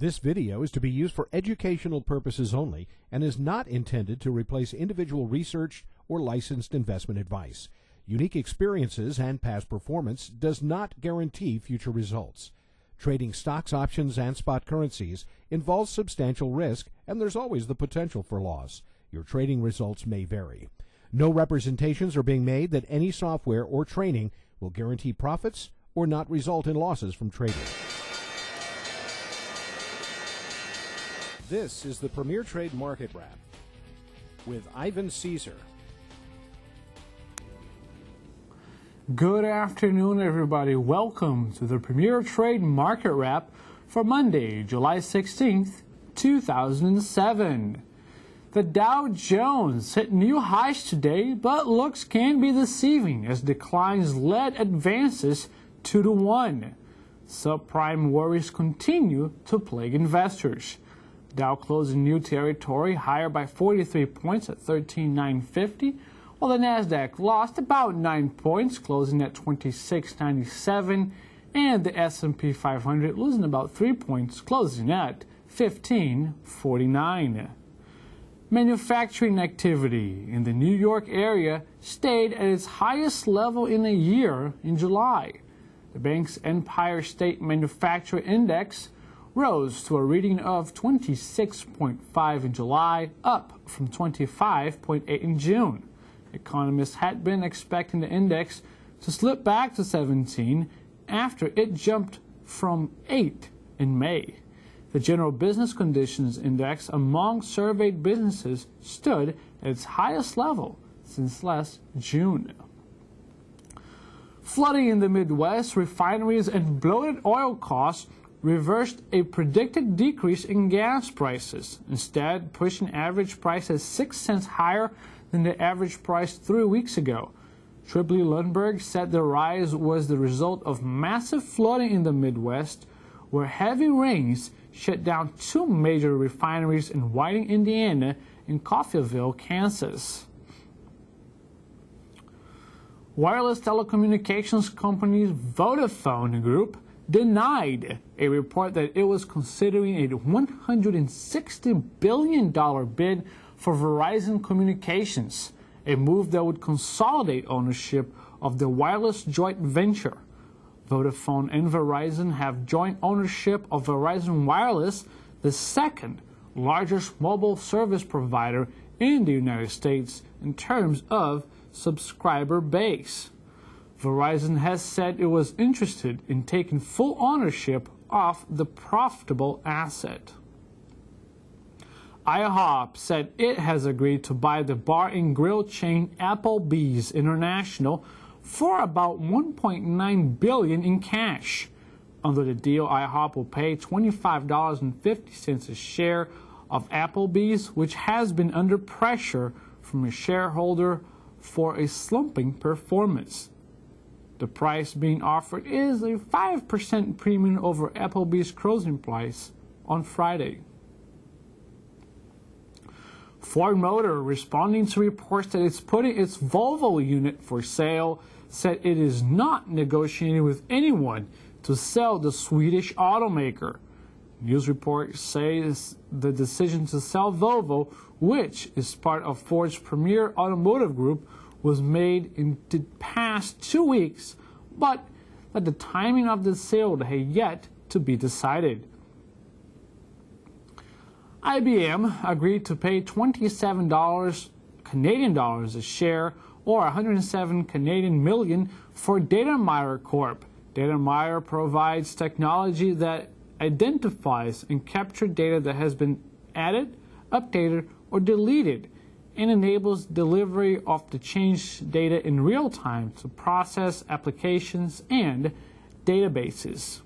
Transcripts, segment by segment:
This video is to be used for educational purposes only and is not intended to replace individual research or licensed investment advice. Unique experiences and past performance does not guarantee future results. Trading stocks, options, and spot currencies involves substantial risk, and there's always the potential for loss. Your trading results may vary. No representations are being made that any software or training will guarantee profits or not result in losses from trading. This is the Premier Trade Market Wrap with Ivan Caesar. Good afternoon, everybody. Welcome to the Premier Trade Market Wrap for Monday, July 16th, 2007. The Dow Jones hit new highs today, but looks can be deceiving as declines led advances 2-1. Subprime worries continue to plague investors. Dow closed in new territory, higher by 43 points at 13,950, while the Nasdaq lost about 9 points, closing at 2697, and the S&P 500 losing about 3 points, closing at 1549. Manufacturing activity in the New York area stayed at its highest level in a year in July. The bank's Empire State Manufacturing Index rose to a reading of 26.5 in July, up from 25.8 in June. Economists had been expecting the index to slip back to 17 after it jumped from 8 in May. The General Business Conditions Index among surveyed businesses stood at its highest level since last June. Flooding in the Midwest, refineries, and bloated oil costs reversed a predicted decrease in gas prices, instead pushing average prices 6 cents higher than the average price 3 weeks ago. Tripoli Lundberg said the rise was the result of massive flooding in the Midwest, where heavy rains shut down 2 major refineries in Whiting, Indiana, and Coffeyville, Kansas. Wireless telecommunications company Vodafone Group denied a report that it was considering a $160 billion bid for Verizon Communications, a move that would consolidate ownership of the wireless joint venture. Vodafone and Verizon have joint ownership of Verizon Wireless, the second largest mobile service provider in the United States in terms of subscriber base. Verizon has said it was interested in taking full ownership of the profitable asset. IHOP said it has agreed to buy the bar and grill chain Applebee's International for about $1.9 billion in cash. Under the deal, IHOP will pay $25.50 a share of Applebee's, which has been under pressure from a shareholder for a slumping performance. The price being offered is a 5% premium over Applebee's closing price on Friday. Ford Motor, responding to reports that it's putting its Volvo unit for sale, said it is not negotiating with anyone to sell the Swedish automaker. News reports say the decision to sell Volvo, which is part of Ford's premier automotive group, was made in the past 2 weeks, but that the timing of the sale had yet to be decided. IBM agreed to pay $27 Canadian dollars a share, or 107 Canadian million, for Datamayer Corp. Datamayer provides technology that identifies and captures data that has been added, updated, or deleted, and enables delivery of the changed data in real time to process applications and databases.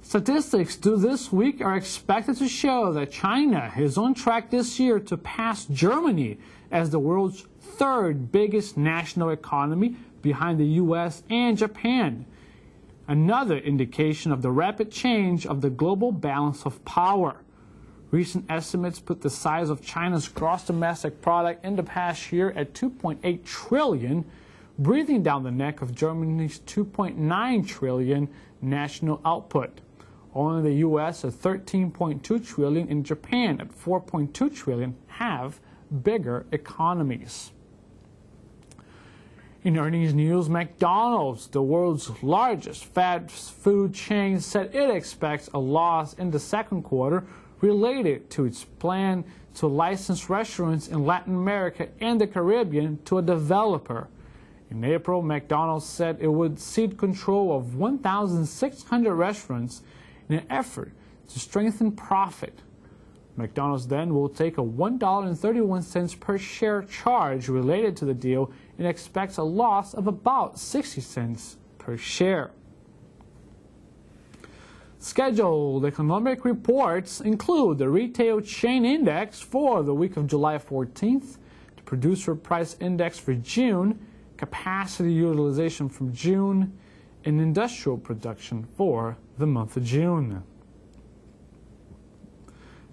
Statistics due this week are expected to show that China is on track this year to pass Germany as the world's third biggest national economy, behind the U.S. and Japan. Another indication of the rapid change of the global balance of power. Recent estimates put the size of China's gross domestic product in the past year at $2.8 trillion, breathing down the neck of Germany's $2.9 trillion national output. Only the U.S. at $13.2 trillion and Japan at $4.2 trillion have bigger economies. In earnings news, McDonald's, the world's largest fast food chain, said it expects a loss in the second quarter related to its plan to license restaurants in Latin America and the Caribbean to a developer. In April, McDonald's said it would cede control of 1,600 restaurants in an effort to strengthen profit. McDonald's then will take a $1.31 per share charge related to the deal and expects a loss of about 60 cents per share. Scheduled economic reports include the Retail Chain Index for the week of July 14th, the Producer Price Index for June, capacity utilization from June, and industrial production for the month of June.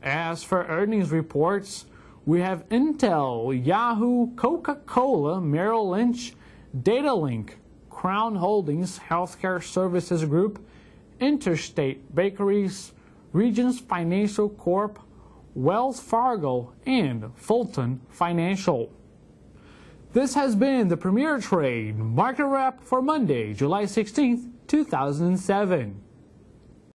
As for earnings reports, we have Intel, Yahoo, Coca-Cola, Merrill Lynch, Datalink, Crown Holdings, Healthcare Services Group, Interstate Bakeries, Regions Financial Corp., Wells Fargo, and Fulton Financial. This has been the Premier Trade Market Wrap for Monday, July 16th, 2007.